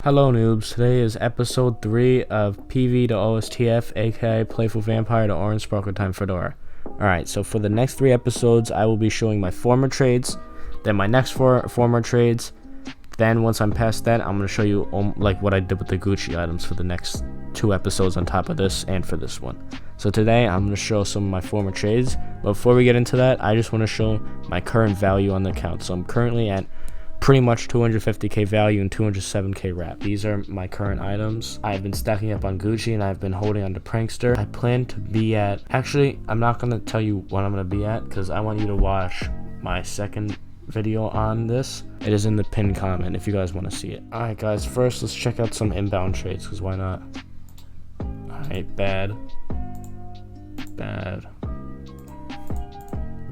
Hello noobs, today is episode 3 of PV to OSTF, aka Playful Vampire to Orange Sparkle Time Fedora. Alright, so for the next 3 episodes, I will be showing my former trades, then my next 4 former trades, then once I'm past that, I'm going to show you like what I did with the Gucci items for the next 2 episodes on top of this and for this one. So today, I'm going to show some of my former trades, but before we get into that, I just want to show my current value on the account. So I'm currently at pretty much 250k value and 207k wrap. These are my current items. I've been stacking up on Gucci and I've been holding on to Prankster. I plan to be at, actually, I'm not going to tell you what I'm going to be at because I want you to watch my second video on this. It is in the pinned comment if you guys want to see it. Alright guys, first let's check out some inbound trades because why not? Alright, bad.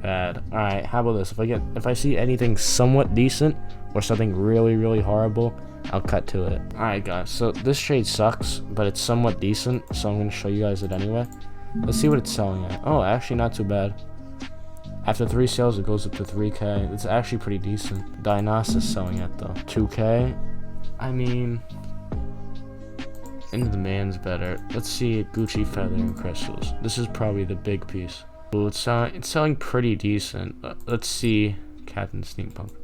Alright, how about this? If I see anything somewhat decent or something really horrible, I'll cut to it. Alright guys, so this trade sucks, but it's somewhat decent, so I'm gonna show you guys it anyway. Let's see what it's selling at. Oh, actually not too bad. After 3 sales it goes up to 3k. It's actually pretty decent. Dionysus is selling at though 2k. I mean, Into the Man's better. Let's see Gucci Feather and Crystals. This is probably the big piece. Well, it's selling pretty decent. Let's see Captain Steampunk.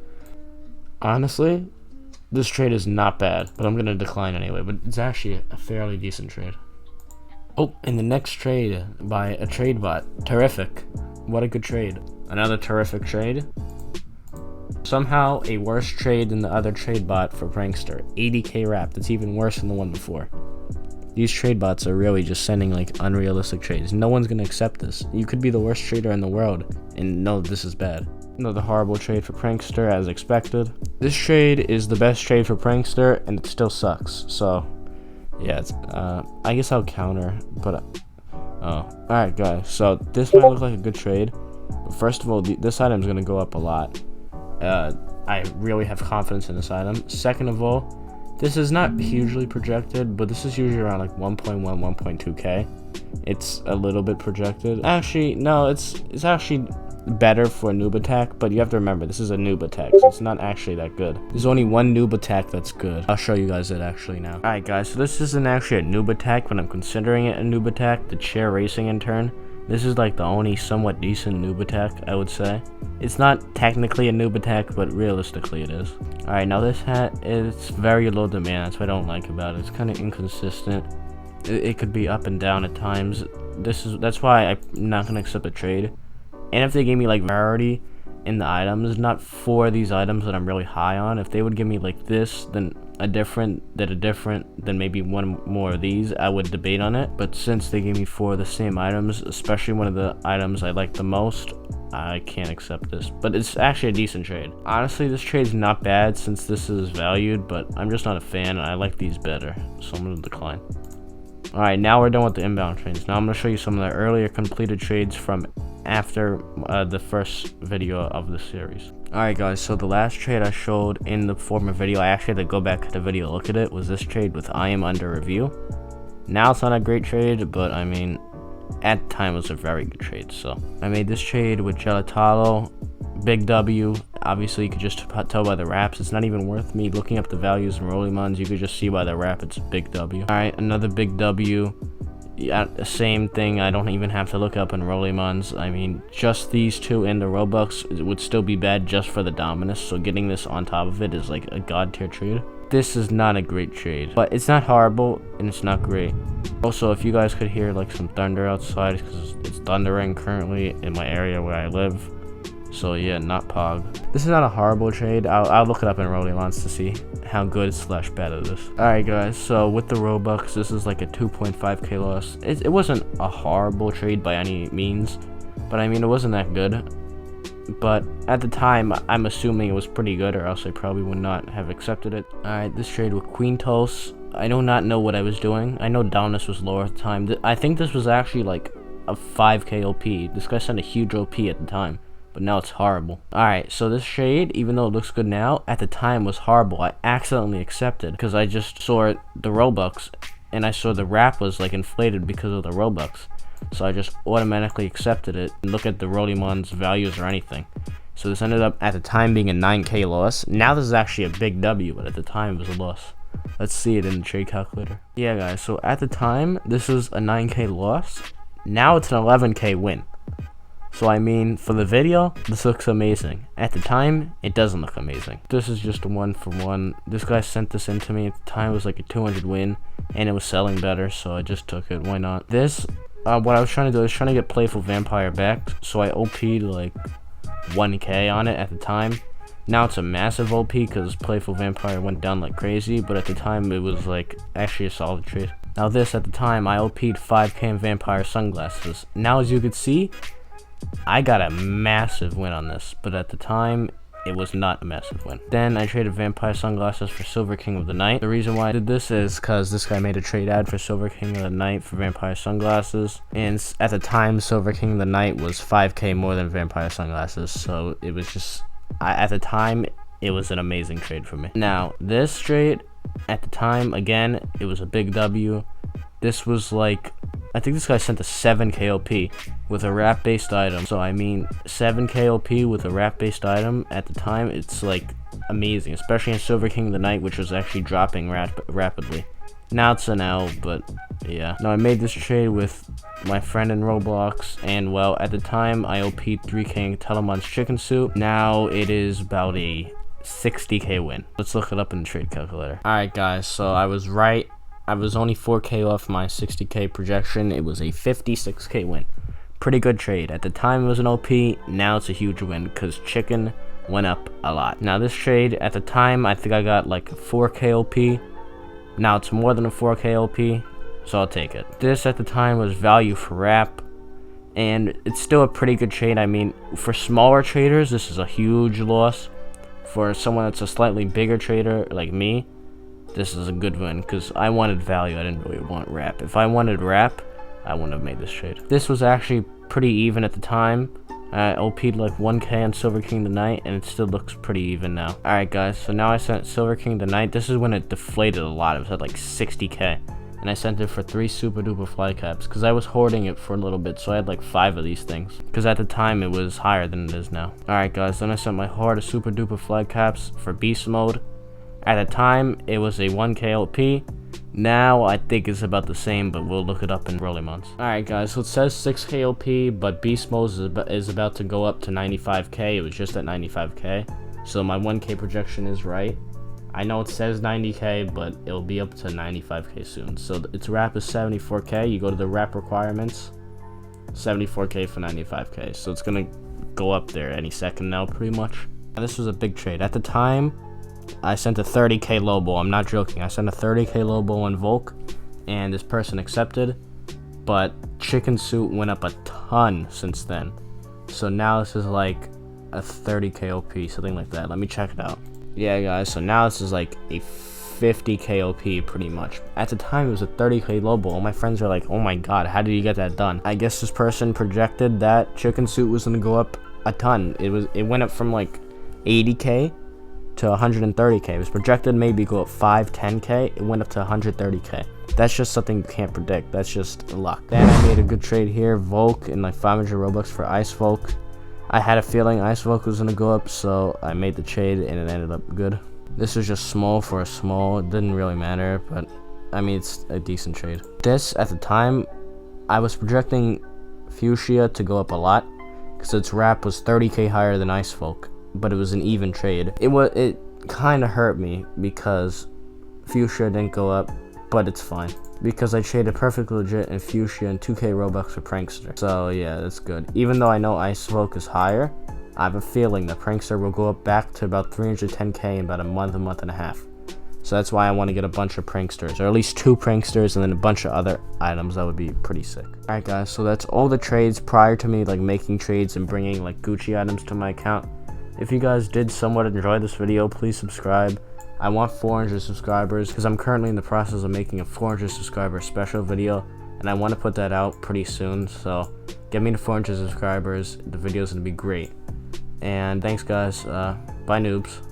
Honestly, this trade is not bad, but I'm going to decline anyway. But it's actually a fairly decent trade. Oh, and the next trade by a trade bot. Terrific. What a good trade. Another terrific trade. Somehow a worse trade than the other trade bot for Prankster. 80k wrap. That's even worse than the one before. These trade bots are really just sending like unrealistic trades. No one's gonna accept this. You could be the worst trader in the world and know this is bad. Another horrible trade for Prankster as expected. This trade is the best trade for Prankster and it still sucks. So yeah, it's, I guess I'll counter, but alright guys, so this might look like a good trade, but first of all, this item is gonna go up a lot. I really have confidence in this item. Second of all, this is not hugely projected, but this is usually around like 1.1, 1.2k. It's a little bit projected. Actually, no, it's actually better for a noob attack, but you have to remember, this is a noob attack, so it's not actually that good. There's only one noob attack that's good. I'll show you guys it actually now. Alright guys, so this isn't actually a noob attack, but I'm considering it a noob attack. The chair racing intern. This is like the only somewhat decent noob attack, I would say. It's not technically a noob attack, but realistically it is. Alright, now this hat is very low demand. That's what I don't like about it. It's kind of inconsistent. It could be up and down at times. That's why I'm not going to accept a trade. And if they gave me like rarity in the items, not for these items that I'm really high on, if they would give me like this, then then maybe one more of these, I would debate on it. But since they gave me 4 of the same items, especially one of the items I like the most, I can't accept this. But it's actually a decent trade. Honestly, this trade's not bad since this is valued, but I'm just not a fan. I like these better, so I'm gonna decline. Alright, now we're done with the inbound trades. Now I'm gonna show you some of the earlier completed trades from after the first video of the series. Alright guys, so the last trade I showed in the former video, I actually had to go back to the video look at it, was this trade with I Am Under Review. Now it's not a great trade, but I mean, at the time it was a very good trade. So I made this trade with Gelatalo, big W. Obviously you could just tell by the wraps. It's not even worth me looking up the values in Rollimons. You could just see by the wrap it's big W. Alright, another big W. Yeah, same thing. I don't even have to look up in Rollimons. I mean, just these 2 in the Robux would still be bad just for the Dominus, so getting this on top of it is like a god tier trade. This is not a great trade, but it's not horrible and it's not great. Also, if you guys could hear like some thunder outside, because it's thundering currently in my area where I live. So yeah, not pog. This is not a horrible trade. I'll look it up in Rollimons to see how good / bad it is. Alright guys, so with the Robux, this is like a 2.5k loss. It wasn't a horrible trade by any means, but I mean it wasn't that good. But at the time, I'm assuming it was pretty good, or else I probably would not have accepted it. Alright, this trade with Quintos, I do not know what I was doing. I know Dominus was lower at the time. I think this was actually like a 5k OP. This guy sent a huge OP at the time, but now it's horrible. Alright, so this trade, even though it looks good now, at the time was horrible. I accidentally accepted because I just saw the Robux and I saw the wrap was like inflated because of the Robux. So I just automatically accepted it and look at the Rollimon's values or anything. So this ended up at the time being a 9k loss. Now this is actually a big W, but at the time it was a loss. Let's see it in the trade calculator. Yeah, guys, so at the time, this was a 9k loss. Now it's an 11k win. So I mean, for the video, this looks amazing. At the time, it doesn't look amazing. This is just a 1-for-1. This guy sent this in to me. At the time, it was like a 200 win, and it was selling better, so I just took it. Why not? This, what I was trying to do is trying to get Playful Vampire back, so I OP'd like 1k on it at the time. Now it's a massive OP because Playful Vampire went down like crazy, but at the time, it was like actually a solid trade. Now this, at the time, I OP'd 5k in Vampire Sunglasses. Now as you can see, I got a massive win on this, but at the time, it was not a massive win. Then I traded Vampire Sunglasses for Silver King of the Night. The reason why I did this is because this guy made a trade ad for Silver King of the Night for Vampire Sunglasses. And at the time, Silver King of the Night was 5k more than Vampire Sunglasses. So it was just, at the time, it was an amazing trade for me. Now, this trade, at the time, again, it was a big W. This was like, I think this guy sent a 7k OP with a wrap-based item. So I mean, 7k OP with a wrap-based item at the time, it's like amazing, especially in Silver King of the Night, which was actually dropping rapidly. Now it's an L, but yeah. Now I made this trade with my friend in Roblox, and well, at the time I OP'd 3k in Telemon's chicken soup. Now it is about a 60k win. Let's look it up in the trade calculator. Alright guys, so I was right. I was only 4k off my 60k projection. It was a 56k win. Pretty good trade. At the time it was an OP, now it's a huge win because chicken went up a lot. Now this trade, at the time, I think I got like a 4k OP. Now it's more than a 4k OP, so I'll take it. This at the time was value for wrap, and it's still a pretty good trade. I mean, for smaller traders, this is a huge loss. For someone that's a slightly bigger trader like me, this is a good win because I wanted value. I didn't really want wrap. If I wanted wrap, I wouldn't have made this trade. This was actually pretty even at the time. I OP'd like 1k on Silver King tonight, and it still looks pretty even now. Alright guys, so now I sent Silver King tonight. This is when it deflated a lot. It was at like 60k. And I sent it for 3 super duper fly caps because I was hoarding it for a little bit, so I had like 5 of these things. Because at the time it was higher than it is now. Alright guys, then I sent my hoard of super duper fly caps for beast mode. At the time, it was a 1k OP. Now, I think it's about the same, but we'll look it up in early months. Alright guys, so it says 6k OP, but beast mode is about to go up to 95k. It was just at 95k. So my 1k projection is right. I know it says 90k, but it'll be up to 95k soon. So its wrap is 74k. You go to the wrap requirements, 74k for 95k. So it's gonna go up there any second now, pretty much. Now, this was a big trade. At the time, I sent a 30k low ball. I'm not joking. I sent a 30k low ball on Volk, and this person accepted, but chicken suit went up a ton since then. So now this is like a 30k OP, something like that. Let me check it out. Yeah guys, so now this is like a 50k OP pretty much. At the time it was a 30k low ball. My friends were like, oh my god, how did you get that done? I guess this person projected that chicken suit was gonna go up a ton. It went up from like 80k to 130k. It was projected maybe go up 5-10k. It went up to 130k. That's just something you can't predict. That's just luck. Then I made a good trade here. Volk in like 500 Robux for Ice Volk. I had a feeling Ice Volk was gonna go up, so I made the trade and it ended up good. This was just small for a small. It didn't really matter, but I mean, it's a decent trade. This, at the time, I was projecting Fuchsia to go up a lot because its wrap was 30k higher than Ice Volk, but it was an even trade. It kind of hurt me because Fuchsia didn't go up, but it's fine because I traded perfectly legit in Fuchsia and 2k Robux for Prankster. So yeah, that's good. Even though I know Ice Volk is higher, I have a feeling that Prankster will go up back to about 310k in about a month and a half. So that's why I want to get a bunch of Pranksters, or at least 2 Pranksters and then a bunch of other items. That would be pretty sick. Alright guys, so that's all the trades prior to me like making trades and bringing like Gucci items to my account. If you guys did somewhat enjoy this video, please subscribe. I want 400 subscribers because I'm currently in the process of making a 400 subscriber special video, and I want to put that out pretty soon. So get me to 400 subscribers. The video is going to be great. And thanks guys. Bye noobs.